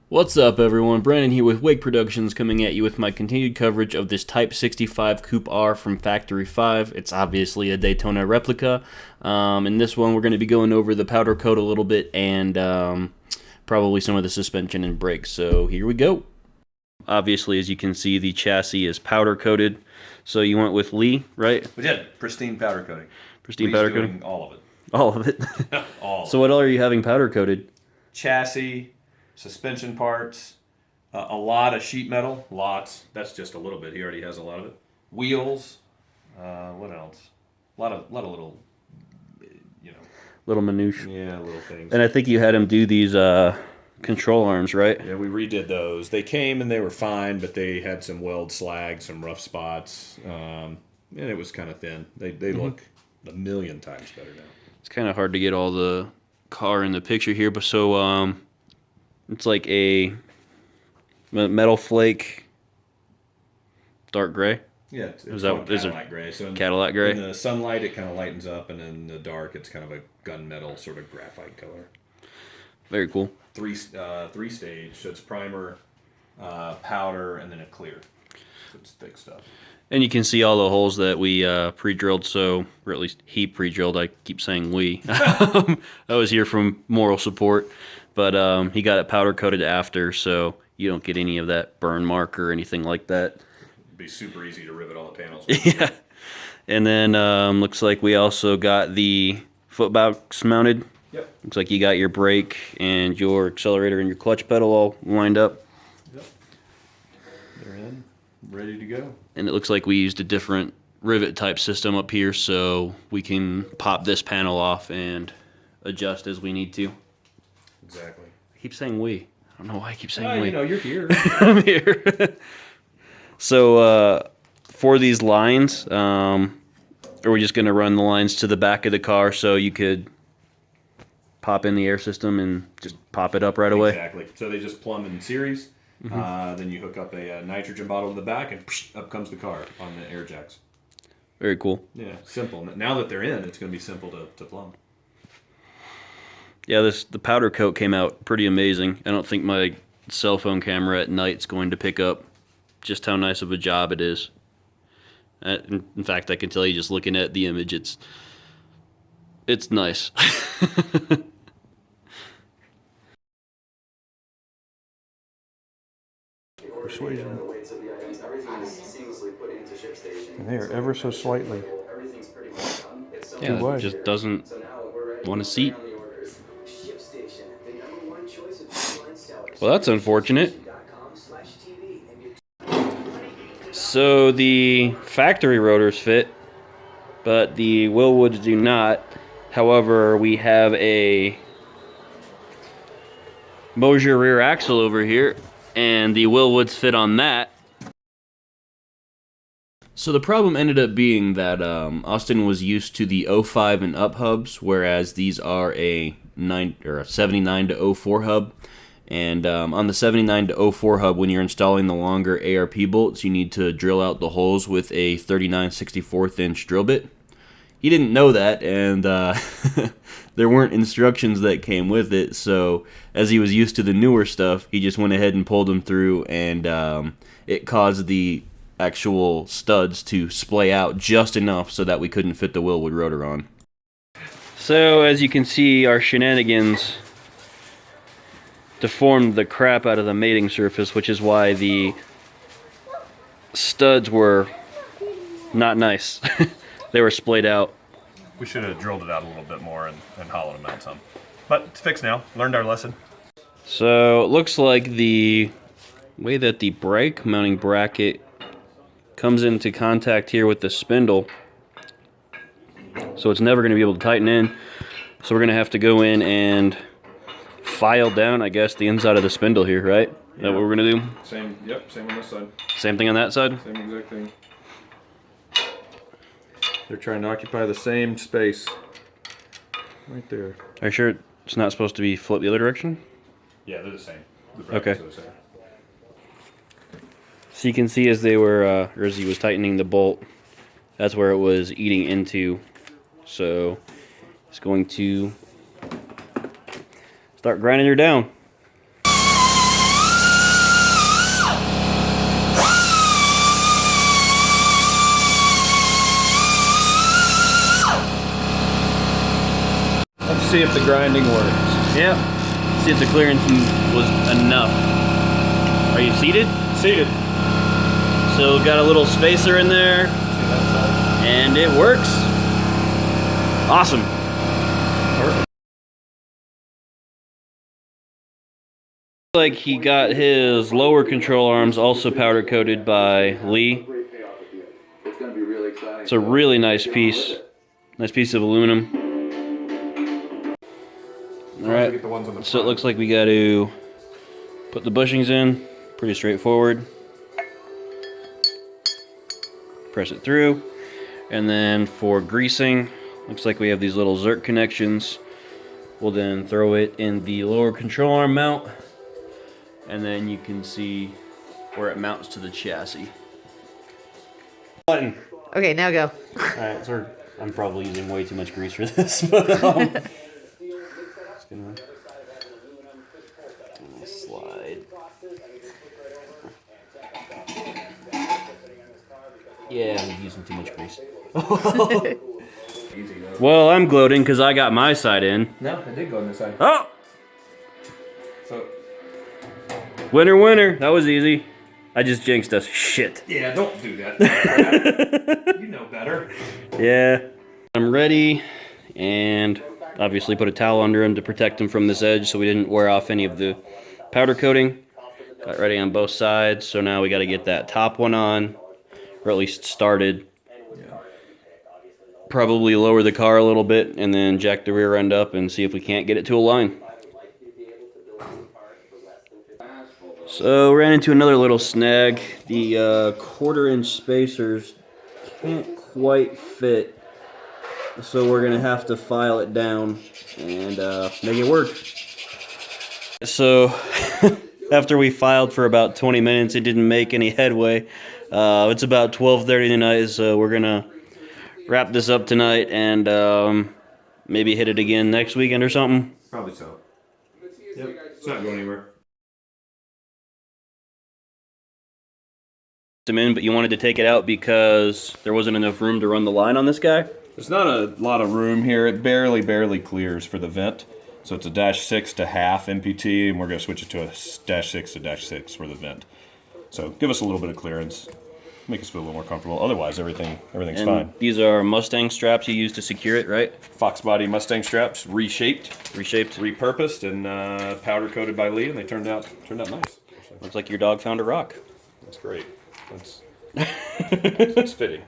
What's up, everyone? Brandon here with Wake Productions, coming at you with my continued coverage of this Type 65 coupe-R from Factory 5. It's obviously a Daytona replica. In this one, we're going to be going over the powder coat a little bit and probably some of the suspension and brakes. So here we go. Obviously, as you can see, the chassis is powder coated. So you went with Lee, right? We did. Pristine powder coating. Pristine Lee's powder doing coating? all of it. All of it? All So what all are you having powder coated? Chassis, suspension parts, a lot of sheet metal. Lots. That's just a little bit. He already has a lot of it. Wheels. What else? A lot of little, Little minutiae. Yeah, little things. And I think you had him do these control arms, right? Yeah, we redid those. They came and they were fine, but they had some weld slag, some rough spots, and it was kind of thin. They look a million times better now. It's kind of hard to get all the car in the picture here, but so it's like a metal flake, dark gray. Yeah, it's Cadillac gray. So Cadillac gray? In the sunlight, it kind of lightens up, and in the dark, it's kind of a gunmetal sort of graphite color. Very cool. Three stage, so it's primer, powder, and then a clear. So it's thick stuff. And you can see all the holes that we pre-drilled, so, or at least he pre-drilled. I keep saying we. I was here from moral support, but he got it powder coated after, so you don't get any of that burn mark or anything like that. It'd be super easy to rivet all the panels. Yeah. And then looks like we also got the foot box mounted. Yep. Looks like you got your brake and your accelerator and your clutch pedal all lined up. Yep. They're in, ready to go. And it looks like we used a different rivet type system up here, so we can pop this panel off and adjust as we need to. Exactly. I keep saying we. I don't know why I keep saying we. You know, you're here. I'm here. So for these lines, are we just going to run the lines to the back of the car so you could pop in the air system and just pop it up right away? Exactly. So they just plumb in series. Then you hook up a nitrogen bottle to the back, and up comes the car on the air jacks. Very cool. Yeah, simple. Now that they're in, it's going to be simple to plumb. Yeah, the powder coat came out pretty amazing. I don't think my cell phone camera at night is going to pick up just how nice of a job it is. In fact, I can tell you just looking at the image, it's nice. Persuasion. And they are ever so slightly. Yeah, it just doesn't want a seat. Well, that's unfortunate. So the factory rotors fit, but the Willwoods do not. However, we have a Mosier rear axle over here, and the Willwoods fit on that. So the problem ended up being that Austin was used to the 05 and up hubs, whereas these are a 79 to 04 hub. And on the 79 to 04 hub, when you're installing the longer ARP bolts, you need to drill out the holes with a 39/64 inch drill bit. He didn't know that, and there weren't instructions that came with it, so as he was used to the newer stuff, he just went ahead and pulled them through, and it caused the actual studs to splay out just enough so that we couldn't fit the Willwood rotor on. So as you can see, our shenanigans deformed the crap out of the mating surface, which is why the studs were not nice. They were splayed out. We should have drilled it out a little bit more and hollowed them out some. But it's fixed now. Learned our lesson. So it looks like the way that the brake mounting bracket comes into contact here with the spindle, so it's never going to be able to tighten in. So we're going to have to go in and file down, I guess, the inside of the spindle here, right? Is that what we're going to do? Same on this side. Same thing on that side? Same exact thing. They're trying to occupy the same space. Right there. Are you sure it's not supposed to be flip the other direction? Yeah, they're the same. Okay. The same. So you can see as they were, or as he was tightening the bolt, that's where it was eating into. So it's going to start grinding her down. see if the grinding works. Yep. See if the clearance was enough. Are you seated? Seated. So got a little spacer in there, and it works. Awesome. Perfect. Like he got his lower control arms also powder coated by Lee. It's a really nice piece of aluminum. All right, so it looks like we got to put the bushings in. Pretty straightforward. Press it through, and then for greasing, looks like we have these little Zerk connections. We'll then throw it in the lower control arm mount, and then you can see where it mounts to the chassis. Button. Okay, now go. Alright, so I'm probably using way too much grease for this, but just gonna slide. Yeah, I'm using too much grease. Well, I'm gloating because I got my side in. No, it did go on this side. Oh! So. Winner, winner. That was easy. I just jinxed us. Shit. Yeah, don't do that. You know better. Yeah. I'm ready, and obviously put a towel under him to protect him from this edge so we didn't wear off any of the powder coating. Got ready on both sides, so now we got to get that top one on, or at least started. Yeah. Probably lower the car a little bit and then jack the rear end up and see if we can't get it to align. So ran into another little snag. The 1/4 inch spacers can't quite fit, so we're gonna have to file it down and make it work. So after we filed for about 20 minutes, it didn't make any headway. It's about 12:30 tonight, so we're gonna wrap this up tonight and maybe hit it again next weekend or something. Probably so. Yep. It's not going anywhere. Them in, but you wanted to take it out because there wasn't enough room to run the line on this guy? There's not a lot of room here. It barely clears for the vent. So it's a -6 to half MPT, and we're going to switch it to a -6 to -6 for the vent. So give us a little bit of clearance, make us feel a little more comfortable. Otherwise, everything's And fine. these are Mustang straps you use to secure it, right? Fox body Mustang straps, reshaped, Reshaped. repurposed, and powder coated by Lee, and they turned out nice. Looks like your dog found a rock. That's great. That's fitting.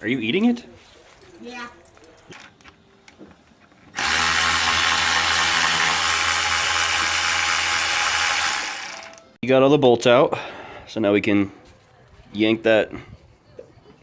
Are you eating it? Yeah. You got all the bolts out, so now we can yank that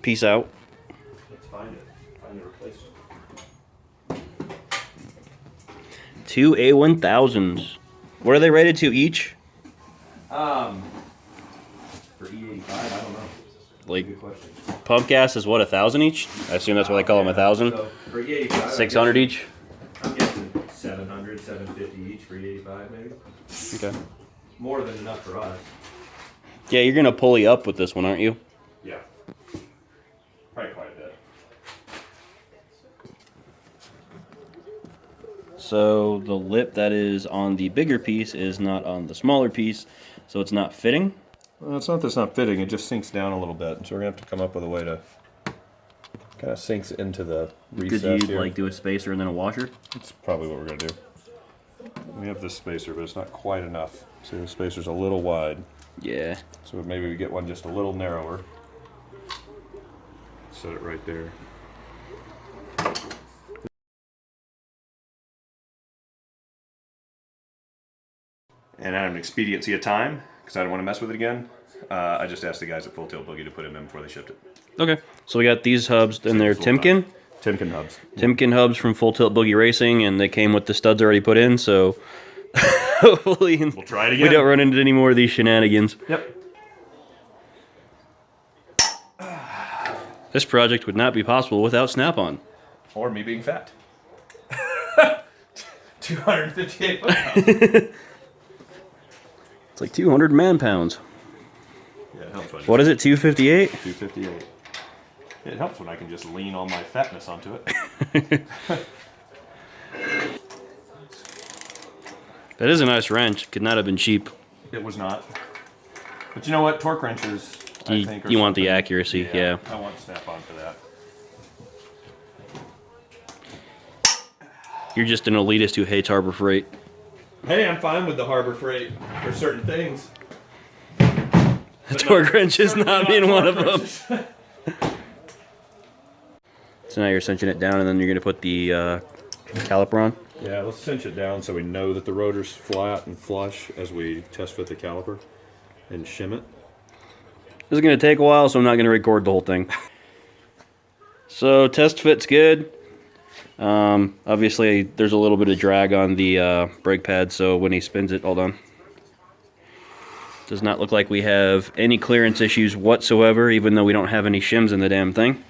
piece out. Let's find a replacement. 2 A1000s. What are they rated to each? For E85, I don't know. Like, Good question. pump gas is what, 1,000 each? I assume that's what they call them, 1,000? So for E85, 600 each? I'm guessing 700, 750 each for E85 maybe. Okay. More than enough for us. Yeah, you're gonna pulley up with this one, aren't you? Yeah. Probably quite a bit. So the lip that is on the bigger piece is not on the smaller piece, so it's not fitting. Well, it's not that it's not fitting, it just sinks down a little bit. So we're going to have to come up with a way to kind of sinks into the recess Could you here. like do a spacer and then a washer? That's probably what we're going to do. We have this spacer, but it's not quite enough. See, the spacer's a little wide. Yeah. So maybe we get one just a little narrower. Set it right there. And out of an expediency of time, because I don't want to mess with it again, I just asked the guys at Full Tilt Boogie to put them in before they shipped it. Okay. So we got these hubs, and they're Timken. Timken hubs. Timken hubs from Full Tilt Boogie Racing, and they came with the studs already put in, so hopefully We'll try it again. we don't run into any more of these shenanigans. Yep. This project would not be possible without Snap-on. Or me being fat. 258 pounds. It's like 200 man-pounds. Yeah, it helps when What is it, 258? 258. It helps when I can just lean all my fatness onto it. That is a nice wrench. Could not have been cheap. It was not. But you know what? Torque wrenches, I think, are You want the something- accuracy, yeah. I want snap-on for that. You're just an elitist who hates Harbor Freight. Hey, I'm fine with the Harbor Freight for certain things. The torque wrench is not being one of them. So now you're cinching it down, and then you're going to put the caliper on. Yeah, let's cinch it down so we know that the rotor's flat and flush as we test fit the caliper and shim it. This is going to take a while, so I'm not going to record the whole thing. So test fit's good. Obviously, there's a little bit of drag on the brake pad, so when he spins it, hold on. Does not look like we have any clearance issues whatsoever, even though we don't have any shims in the damn thing.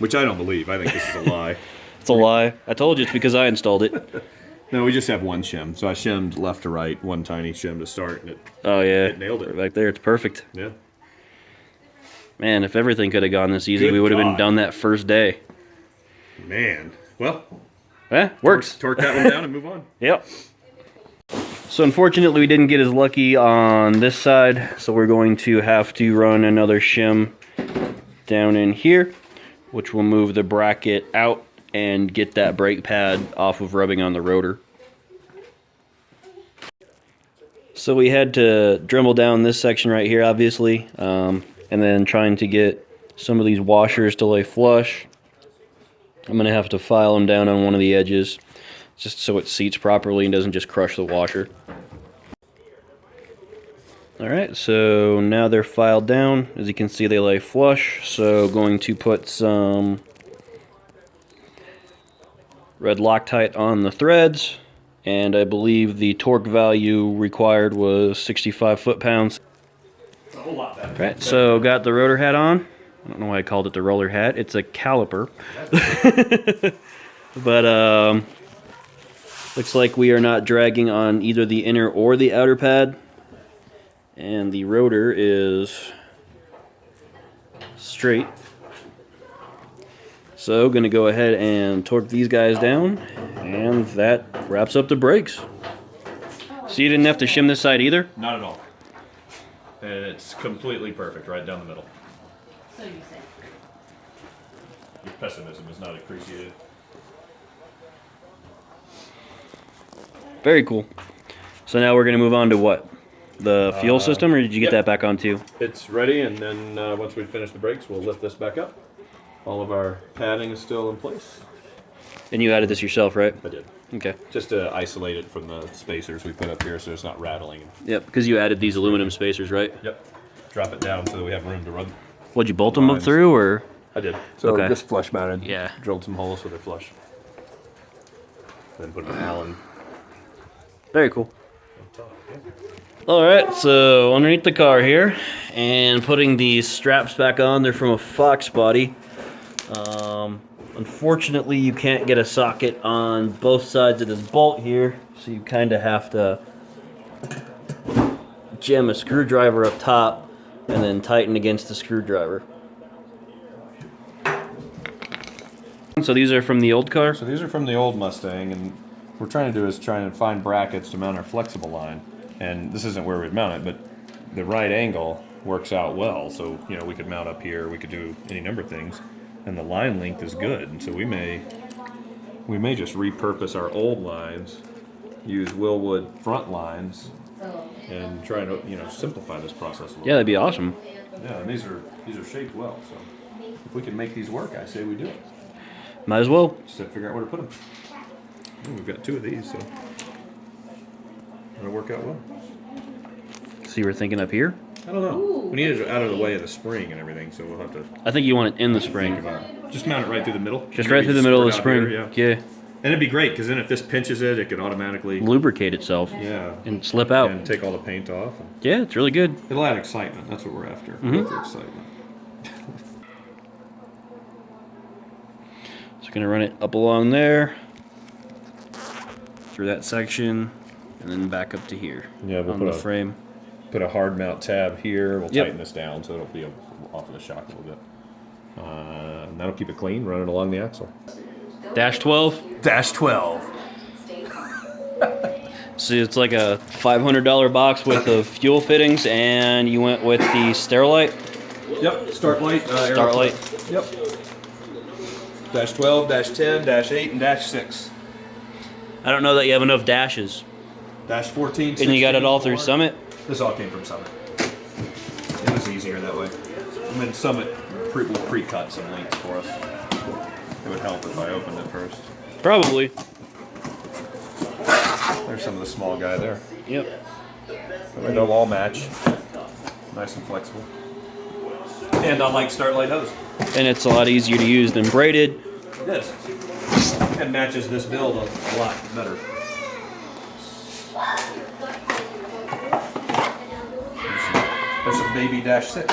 Which I don't believe. I think this is a lie. It's a lie. I told you it's because I installed it. No, we just have one shim. So I shimmed left to right, one tiny shim to start, and Oh yeah, it nailed it. Back there, it's perfect. Yeah. Man, if everything could have gone this easy, Good we would have been God. done that first day. Man. Well, Works. torque that one down and move on. Yep. So unfortunately, we didn't get as lucky on this side, so we're going to have to run another shim down in here, which will move the bracket out and get that brake pad off of rubbing on the rotor. So we had to Dremel down this section right here, obviously, and then trying to get some of these washers to lay flush. I'm going to have to file them down on one of the edges, just so it seats properly and doesn't just crush the washer. Alright, so now they're filed down. As you can see, they lay flush, so going to put some red Loctite on the threads, and I believe the torque value required was 65 foot-pounds. A whole lot better. Right, so got the rotor hat on. I don't know why I called it the roller hat. It's a caliper. But looks like we are not dragging on either the inner or the outer pad. And the rotor is straight. So going to go ahead and torque these guys down, and that wraps up the brakes. So you didn't have to shim this side either? Not at all. And it's completely perfect right down the middle. So you say. Your pessimism is not appreciated. Very cool. So now we're going to move on to what? The fuel system, or did you get that back on too? It's ready, and then once we finish the brakes, we'll lift this back up. All of our padding is still in place. And you added this yourself, right? I did. Okay. Just to isolate it from the spacers we put up here so it's not rattling. Yep, because you added these aluminum spacers, right? Yep. Drop it down so that we have room to run. What'd you bolt them up Lines. through, or? I did. So Okay. just flush mounted. Yeah. Drilled some holes so they're flush. Then put an Allen Very cool. on top. Yeah. Alright, so underneath the car here, and putting these straps back on, they're from a Fox body. Unfortunately, you can't get a socket on both sides of this bolt here, so you kind of have to jam a screwdriver up top and then tighten against the screwdriver. So these are from the old car? So these are from the old Mustang, and what we're trying to do is try and find brackets to mount our flexible line. And this isn't where we'd mount it, but the right angle works out well. So, you know, we could mount up here, we could do any number of things. And the line length is good, and so we may just repurpose our old lines, use wilwood front lines, and try to, you know, simplify this process a little. Yeah, that'd be awesome. Yeah, and these are shaped well, so if we can make these work, I say we do it. Might as well. Just have to figure out where to put them. Ooh, we've got two of these, so it'll work out well. So you were thinking up here? I don't know. We need it out of the way of the spring and everything, so we'll have to I think you want it in the spring. think about it. Just mount it right through the middle. Just Maybe right through the middle of the squirt out spring. here, Yeah. And it'd be great, because then if this pinches it, it could automatically Lubricate itself yeah, and slip out. and take all the paint off. Yeah, it's really good. It'll add excitement. That's what we're after. We're after excitement. So gonna run it up along there, through that section, and then back up to here. Yeah, we'll on put the a- frame. Put a hard mount tab here. We'll Yep. tighten this down so it'll be off of the shock a little bit. And that'll keep it clean. Run it along the axle. Dash 12. Dash 12. So it's like a $500 box with the fuel fittings, and you went with the Sterilite. Yep, start light. Start light. Yep. Dash 12, dash 10, dash 8, and dash 6. I don't know that you have enough dashes. Dash 14, And you got it all through 4. Summit? This all came from Summit. It was easier that way. I mean, Summit will pre-cut some links for us. It would help if I opened it first. Probably. There's some of the small guy there. Yep. But they'll all match. Nice and flexible. And I like start light hose. And it's a lot easier to use than braided. It is. And matches this build a lot better. There's some baby dash 6.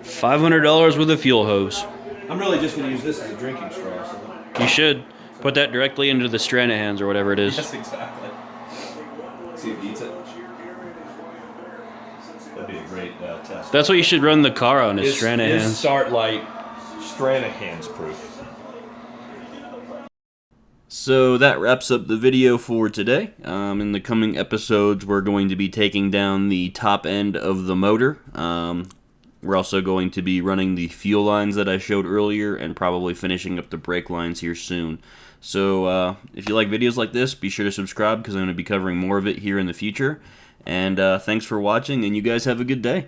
$500 with a fuel hose. I'm really just going to use this as a drinking straw. So. You should put that directly into the Stranahans or whatever it is. Yes, exactly. See if he eats it. That'd be a great test. That's what you should run the car on, is Is Stranahans. start light Stranahan's proof. So that wraps up the video for today. In the coming episodes, we're going to be taking down the top end of the motor. We're also going to be running the fuel lines that I showed earlier and probably finishing up the brake lines here soon. So if you like videos like this, be sure to subscribe because I'm going to be covering more of it here in the future. And thanks for watching, and you guys have a good day.